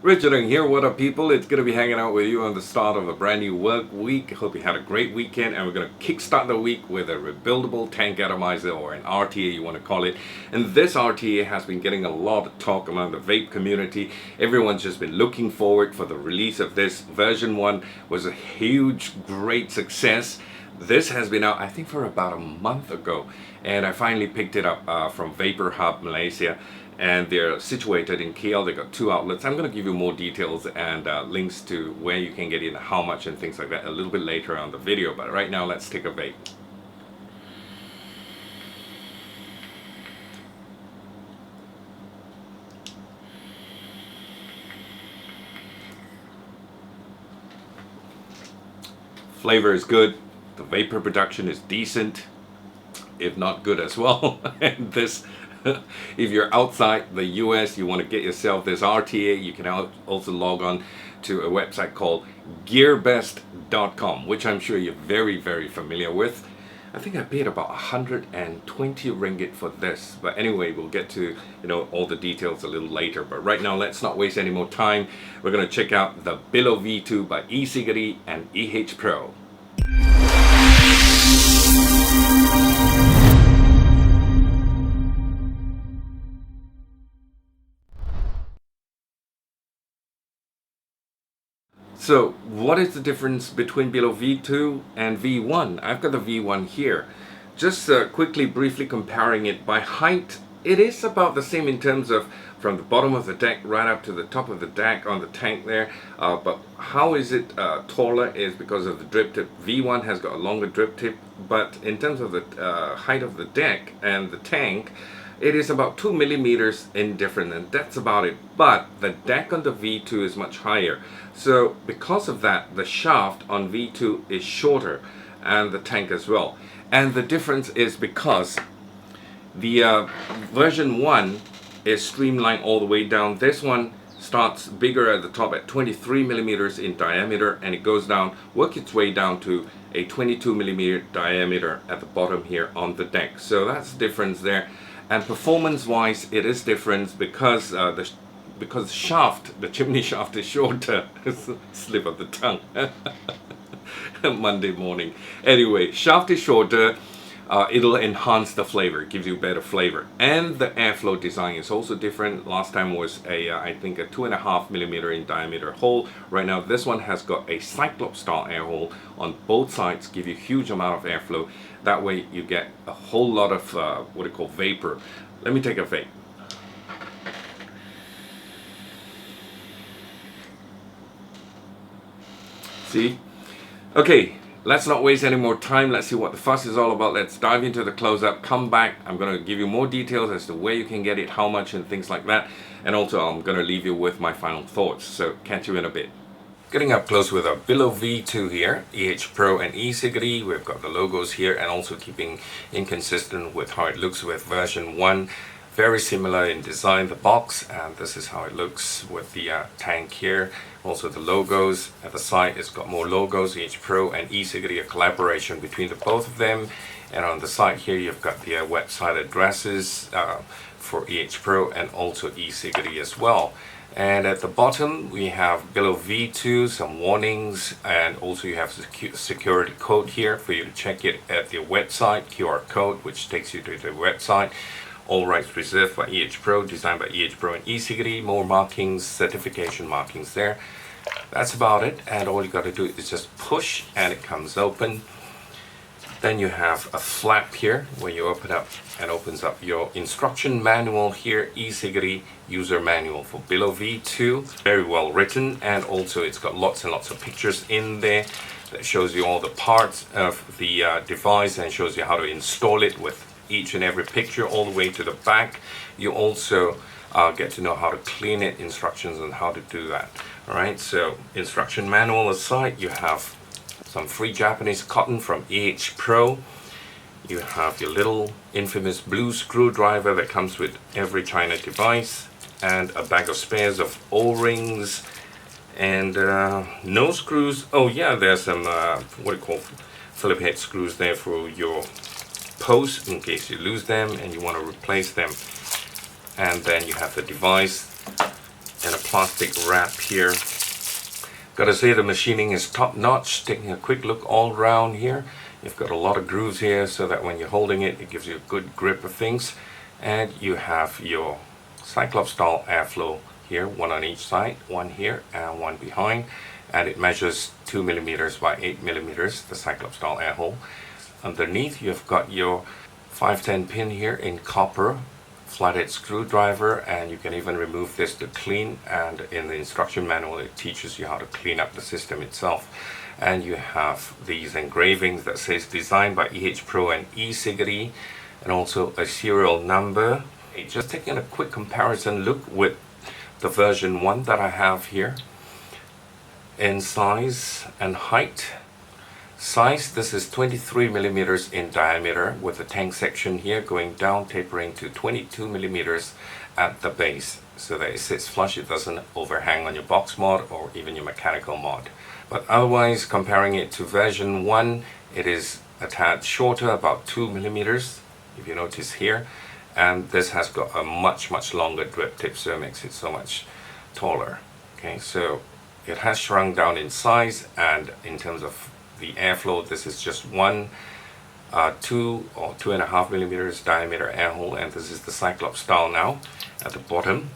Richard here, what up people? It's going to be hanging out with you on the start of a brand new work week. Hope you had a great weekend, and we're going to kickstart the week with a rebuildable tank atomizer, or an RTA you want to call it. And this RTA has been getting a lot of talk among the vape community. Everyone's just been looking forward for the release of this. Version 1 was a huge, great success. This has been out, I think, for about a month ago, and I finally picked it up from Vapor Hub, Malaysia, and they're situated in KL. They got 2 outlets. I'm going to give you more details and links to where you can get it and how much and things like that a little bit later on the video, but right now let's take a vape. Flavor is good. The vapor production is decent, if not good as well. And this, if you're outside the US, you want to get yourself this RTA, you can also log on to a website called gearbest.com, which I'm sure you're very familiar with. I think I paid about 120 ringgit for this, but anyway, we'll get to all the details a little later. But right now, let's not waste any more time. We're going to check out the Billow V2 by Eciggity and Ehpro. So what is the difference between Billow V2 and V1? I've got the V1 here. Just quickly, briefly comparing it by height, it is about the same in terms of from the bottom of the deck right up to the top of the deck on the tank there. But how is it taller is because of the drip tip. V1 has got a longer drip tip, but in terms of the height of the deck and the tank, it is about 2 millimeters in difference, and that's about it. But the deck on the V2 is much higher. So because of that, the shaft on V2 is shorter, and the tank as well. And the difference is because the version 1 is streamlined all the way down. This one starts bigger at the top at 23 millimeters in diameter, and it goes down, work its way down to a 22 millimeter diameter at the bottom here on the deck. So that's the difference there. And performance wise, it is different because the shaft, the chimney shaft, is shorter. Slip of the tongue. Monday morning. Anyway, shaft is shorter. It'll enhance the flavor, gives you better flavor, and the airflow design is also different. Last time was I think a 2.5 millimeter in diameter hole. Right now this one has got a cyclops style air hole on both sides, give you huge amount of airflow. That way you get a whole lot of what we call vapor. Let me take a vape. See? Okay, let's not waste any more time. Let's see what the fuss is all about. Let's dive into the close-up, come back. I'm going to give you more details as to where you can get it, how much, and things like that. And also I'm going to leave you with my final thoughts. So catch you in a bit. Getting up close with our Billow V2 here, Ehpro and Eciggity. We've got the logos here, and also keeping inconsistent with how it looks with version 1. Very similar in design, the box, and this is how it looks with the tank here. Also the logos at the side, it's got more logos, Ehpro and Eciggity, a collaboration between the both of them. And on the side here, you've got the website addresses for Ehpro and also Eciggity as well. And at the bottom we have Billow V2, some warnings, and also you have security code here for you to check it at the website, QR code, which takes you to the website. All rights reserved by Ehpro, designed by Ehpro and Eciggity. More markings, certification markings there. That's about it, and all you got to do is just push and it comes open. Then you have a flap here where you open up and opens up your instruction manual here, Eciggity user manual for Billow V2. Very well written, and also it's got lots and lots of pictures in there that shows you all the parts of the device and shows you how to install it with each and every picture all the way to the back. You also get to know how to clean it, instructions on how to do that. Alright, so instruction manual aside, you have some free Japanese cotton from Ehpro. You have your little infamous blue screwdriver that comes with every China device, and a bag of spares of O-rings, and no screws. Oh yeah, there's some what do you call Phillip head screws there for your posts in case you lose them and you want to replace them. And then you have the device in a plastic wrap here. Gotta say the machining is top notch. Taking a quick look all around here, you've got a lot of grooves here so that when you're holding it, it gives you a good grip of things. And you have your cyclops style airflow here, one on each side, one here and one behind, and it measures 2 millimeters by 8 millimeters, the cyclops style air hole. Underneath you've got your 510 pin here in copper, flathead screwdriver, and you can even remove this to clean, and in the instruction manual it teaches you how to clean up the system itself. And you have these engravings that says designed by Ehpro and Eciggity, and also a serial number. Just taking a quick comparison look with the version 1 that I have here in size and height. Size, this is 23 millimeters in diameter with the tank section here going down, tapering to 22 millimeters at the base, so that it sits flush, it doesn't overhang on your box mod or even your mechanical mod. But otherwise, comparing it to version 1, it is a tad shorter, about 2 millimeters if you notice here, and this has got a much longer drip tip, so it makes it so much taller. Okay, so it has shrunk down in size, and in terms of the airflow, this is just 2 or 2.5 millimeters diameter air hole, and this is the cyclops style. Now at the bottom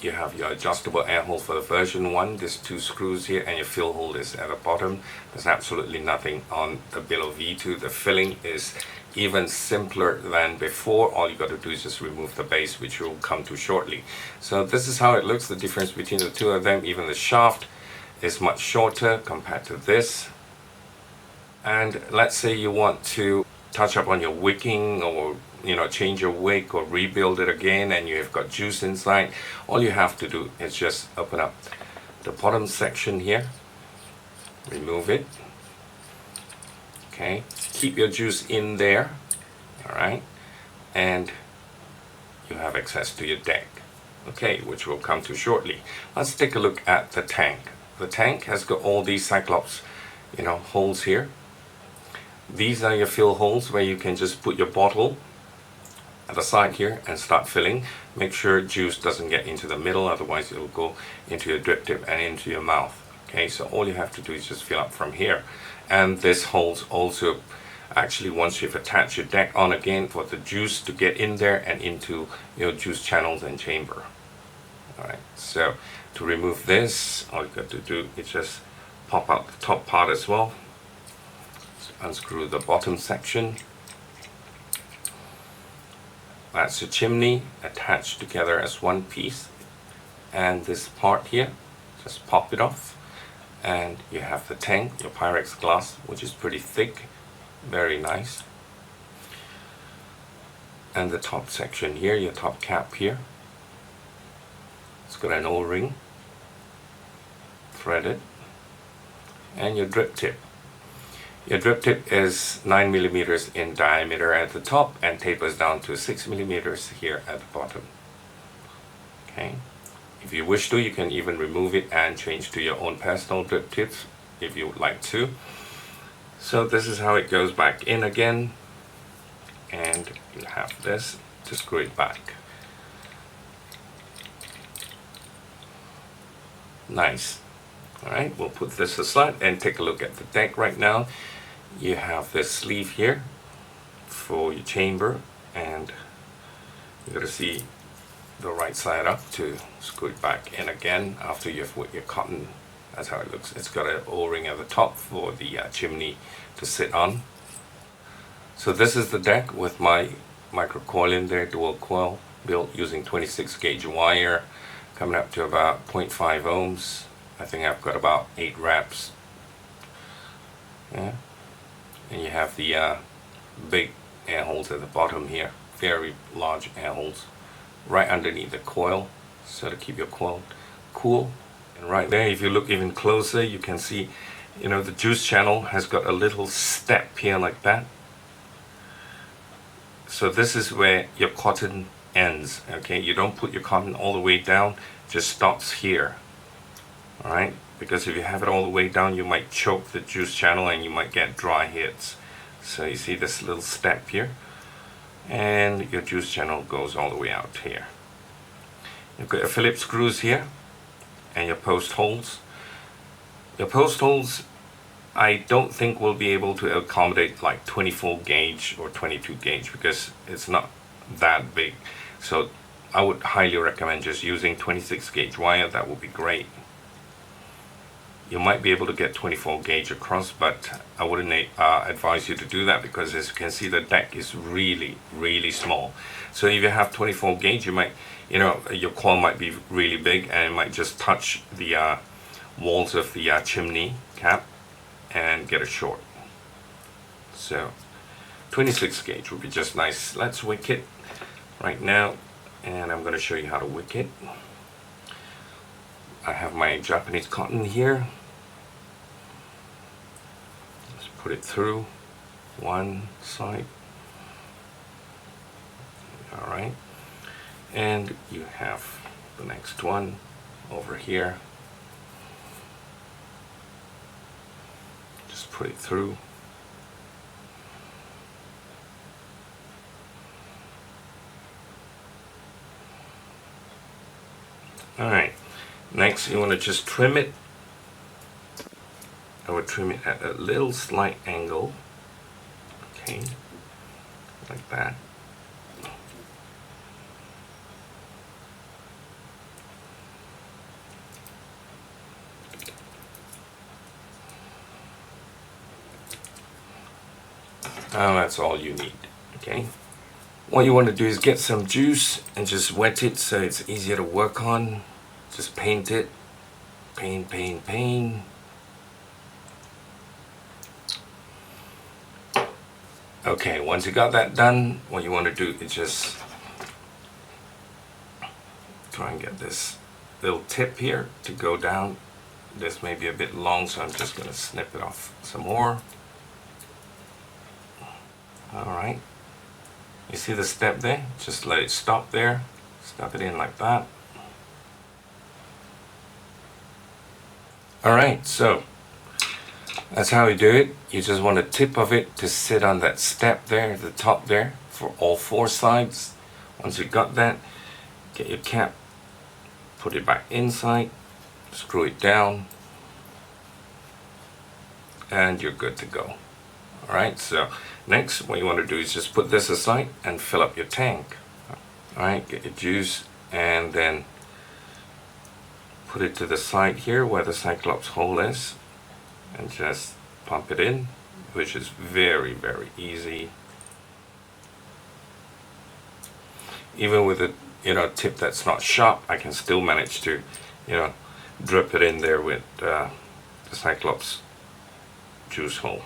you have your adjustable air hole for the version 1, there's 2 screws here, and your fill hole is at the bottom. There's absolutely nothing on the Billow V2. The filling is even simpler than before. All you got to do is just remove the base, which we'll come to shortly. So this is how it looks, the difference between the two of them. Even the shaft is much shorter compared to this. And let's say you want to touch up on your wicking, or change your wick or rebuild it again, and you have got juice inside. All you have to do is just open up the bottom section here, remove it. Okay, keep your juice in there, alright, and you have access to your deck, okay, which we'll come to shortly. Let's take a look at the tank. The tank has got all these cyclops holes here. These are your fill holes where you can just put your bottle at the side here and start filling. Make sure juice doesn't get into the middle, otherwise it'll go into your drip tip and into your mouth. Okay, so all you have to do is just fill up from here. And this holds also, actually, once you've attached your deck on again, for the juice to get in there and into your juice channels and chamber. Alright, so to remove this, all you got to do is just pop out the top part as well. Unscrew the bottom section. That's the chimney attached together as one piece, and this part here, just pop it off, and you have the tank, your Pyrex glass, which is pretty thick, very nice. And the top section here, your top cap here, it's got an O-ring, threaded, and your drip tip. Your drip tip is 9 millimeters in diameter at the top and tapers down to 6 millimeters here at the bottom. Okay, if you wish to, you can even remove it and change to your own personal drip tips if you would like to. So this is how it goes back in again, and you have this to screw it back. Nice. Alright, we'll put this aside and take a look at the deck right now. You have this sleeve here for your chamber, and you got to see the right side up to screw it back in again after you've put your cotton. That's how it looks. It's got an O-ring at the top for the chimney to sit on. So this is the deck with my micro coil in there, dual coil, built using 26 gauge wire, coming up to about 0.5 ohms. I think I've got about 8 wraps. Yeah. And you have the big air holes at the bottom here, very large air holes right underneath the coil, so to keep your coil cool. And right there, if you look even closer, you can see the juice channel has got a little step here like that. So this is where your cotton ends. Okay, you don't put your cotton all the way down, it just stops here. Alright, because if you have it all the way down, you might choke the juice channel and you might get dry hits. So you see this little step here, and your juice channel goes all the way out here. You've got your Phillips screws here and your post holes. Your post holes, I don't think we'll be able to accommodate like 24 gauge or 22 gauge because it's not that big. So I would highly recommend just using 26 gauge wire. That would be great. You might be able to get 24 gauge across, but I wouldn't advise you to do that because, as you can see, the deck is really small. So if you have 24 gauge, you might, your coil might be really big and it might just touch the walls of the chimney cap and get a short. So 26 gauge would be just nice. Let's wick it right now, and I'm going to show you how to wick it. I have my Japanese cotton here. Let's put it through one side. Alright, and you have the next one over here. Just put it through. Alright, next you want to just trim it. I would trim it at a little slight angle. Okay, like that. That's all you need. Okay, what you want to do is get some juice and just wet it so it's easier to work on. Just paint it. Paint. Okay, once you got that done, what you want to do is just try and get this little tip here to go down. This may be a bit long, so I'm just going to snip it off some more. Alright, you see the step there? Just let it stop there. Stuff it in like that. Alright, so that's how you do it. You just want the tip of it to sit on that step there, at the top there, for all four sides. Once you got that, get your cap, put it back inside, screw it down, and you're good to go. Alright, so next what you want to do is just put this aside and fill up your tank. Alright, get your juice and then put it to the side here where the cyclops hole is and just pump it in, which is very easy. Even with a tip that's not sharp, I can still manage to drip it in there with the cyclops juice hole.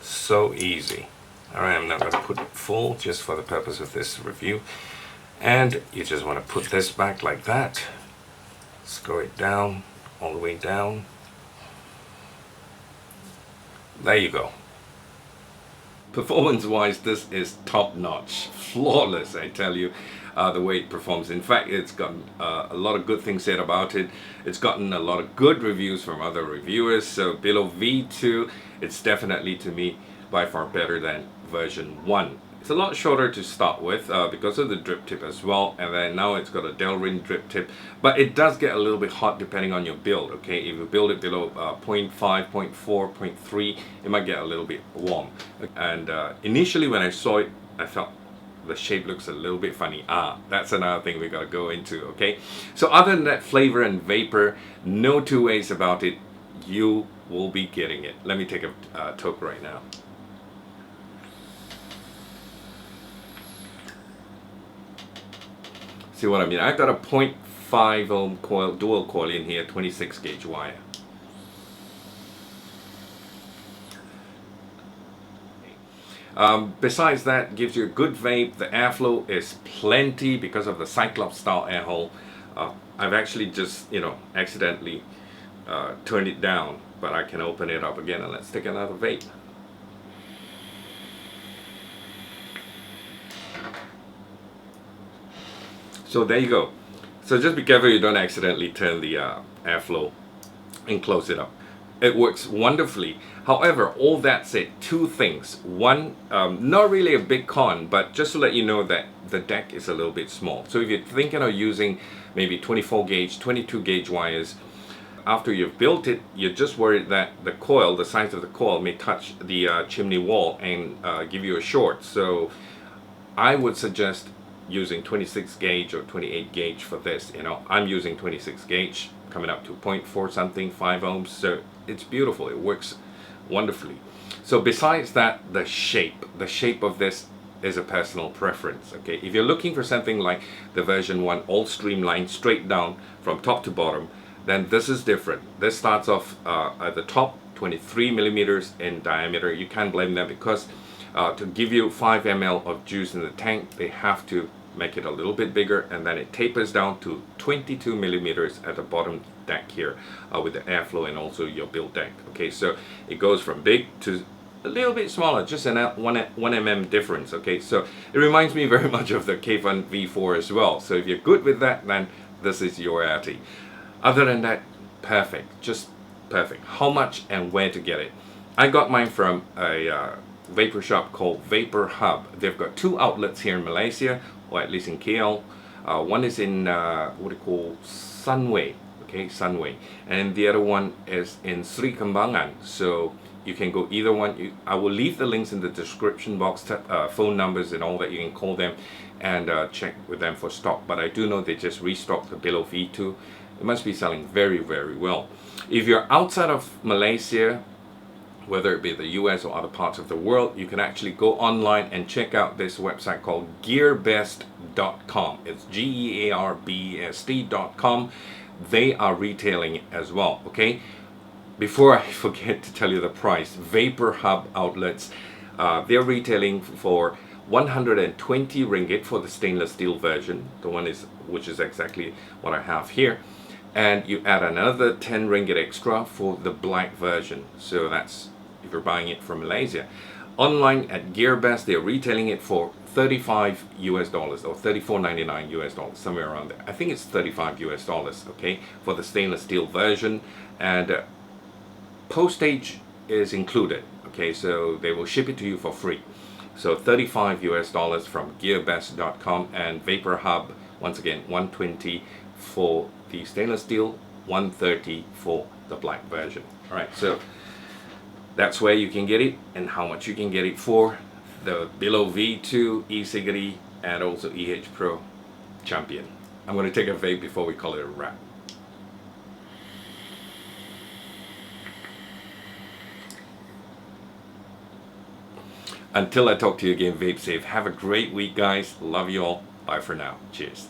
So easy. Alright, I'm not going to put it full just for the purpose of this review. And you just want to put this back like that. Screw it down, all the way down. There you go. Performance wise, this is top notch. Flawless, I tell you, the way it performs. In fact, it's gotten a lot of good things said about it. It's gotten a lot of good reviews from other reviewers. So Billow V2, it's definitely, to me, by far better than version 1. It's a lot shorter to start with because of the drip tip as well, and then now it's got a Delrin drip tip, but it does get a little bit hot depending on your build. Okay, if you build it below 0.5, 0.4, 0.3, it might get a little bit warm. And initially when I saw it, I felt the shape looks a little bit funny. That's another thing we gotta go into. Okay, so other than that, flavor and vapor, no two ways about it, you will be getting it. Let me take a toke right now. See what I mean? I've got a 0.5 ohm coil, dual coil in here, 26 gauge wire. Besides that, gives you a good vape. The airflow is plenty because of the cyclops style air hole. I've actually just, accidentally turned it down, but I can open it up again, and let's take another vape. So there you go. So just be careful you don't accidentally turn the airflow and close it up. It works wonderfully. However, all that said, two things. One, not really a big con, but just to let you know that the deck is a little bit small. So if you're thinking of using maybe 24 gauge, 22 gauge wires, after you've built it, you're just worried that the coil, the size of the coil, may touch the chimney wall and give you a short. So I would suggest using 26 gauge or 28 gauge for this. You know, I'm using 26 gauge, coming up to 0.4 something, 5 ohms. So it's beautiful. It works wonderfully. So besides that, the shape of this is a personal preference. Okay, if you're looking for something like the version 1, all streamlined straight down from top to bottom, then this is different. This starts off at the top, 23 millimeters in diameter. You can't blame them because to give you 5 ml of juice in the tank, they have to make it a little bit bigger, and then it tapers down to 22 millimeters at the bottom deck here with the airflow and also your build deck. Okay, so it goes from big to a little bit smaller, just an 1 mm difference. Okay, so it reminds me very much of the K-Fun V4 as well. So if you're good with that, then this is your Arty. Other than that, perfect, just perfect. How much and where to get it? I got mine from a vapor shop called Vapor Hub. They've got 2 outlets here in Malaysia, or at least in KL. One is in what they call Sunway, okay, Sunway, and the other one is in Sri Kembangan. So you can go either one. I will leave the links in the description box, phone numbers and all that. You can call them and check with them for stock. But I do know they just restocked the Billow V2. It must be selling very, very well. If you're outside of Malaysia, whether it be the US or other parts of the world, you can actually go online and check out this website called gearbest.com. It's gearbest.com. They are retailing it as well, okay? Before I forget to tell you the price, Vapor Hub outlets, they're retailing for 120 ringgit for the stainless steel version, which is exactly what I have here. And you add another 10 ringgit extra for the black version. So that's if you're buying it from Malaysia. Online at GearBest, they're retailing it for $35 US or $34.99 US, somewhere around there. I think it's $35 US, okay, for the stainless steel version. And postage is included, okay, so they will ship it to you for free. So $35 US from gearbest.com, and Vapor Hub, once again, 120 for the stainless steel, 130 for the black version. All right, so that's where you can get it and how much you can get it for. The Billow V2, Eciggity, and also Ehpro Champion. I'm going to take a vape before we call it a wrap. Until I talk to you again, vape safe. Have a great week, guys. Love you all. Bye for now. Cheers.